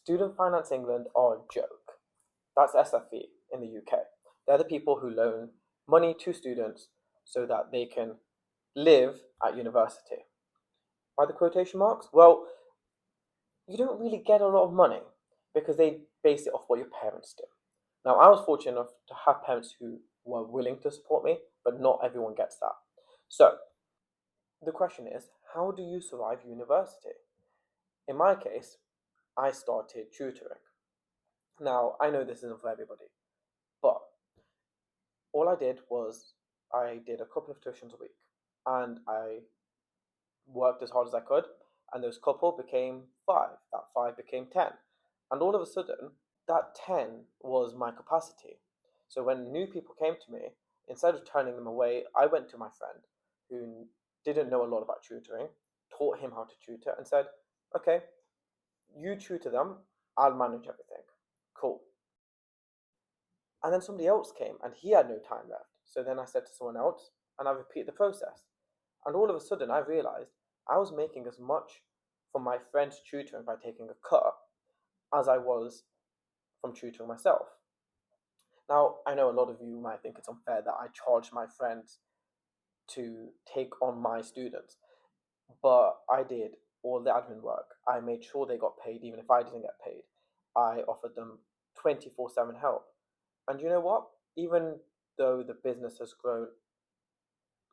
Student Finance England are a joke. That's SFE in the UK. They're the people who loan money to students so that they can live at university. Why the quotation marks? Well, you don't really get a lot of money because they base it off what your parents do. Now, I was fortunate enough to have parents who were willing to support me, but not everyone gets that. So, the question is, how do you survive university? In my case, I started tutoring. Now, I know this isn't for everybody, but all I did was I did a couple of tuitions a week and I worked as hard as I could, and those couple became five. That five became 10. And all of a sudden, that 10 was my capacity. So when new people came to me, instead of turning them away, I went to my friend who didn't know a lot about tutoring, taught him how to tutor, and said, okay, you tutor them, I'll manage everything. Cool. And then somebody else came and he had no time left. So then I said to someone else and I repeated the process. And all of a sudden I realized I was making as much from my friend's tutoring by taking a cut as I was from tutoring myself. Now, I know a lot of you might think it's unfair that I charge my friends to take on my students, but I did all the admin work. I made sure they got paid even if I didn't get paid. I offered them 24/7 help. And you know what? Even though the business has grown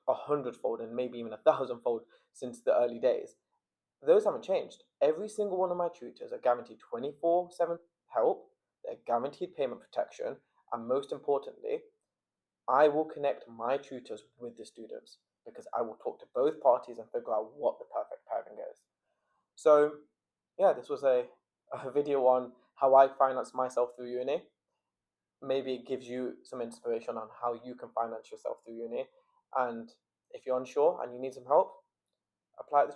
100-fold and maybe even 1,000-fold since the early days, those haven't changed. Every single one of my tutors are guaranteed 24/7 help, they're guaranteed payment protection, and most importantly, I will connect my tutors with the students because I will talk to both parties and figure out what the perfect pairing is. So, yeah, this was a video on how I finance myself through uni. Maybe it gives you some inspiration on how you can finance yourself through uni. And if you're unsure and you need some help, apply at the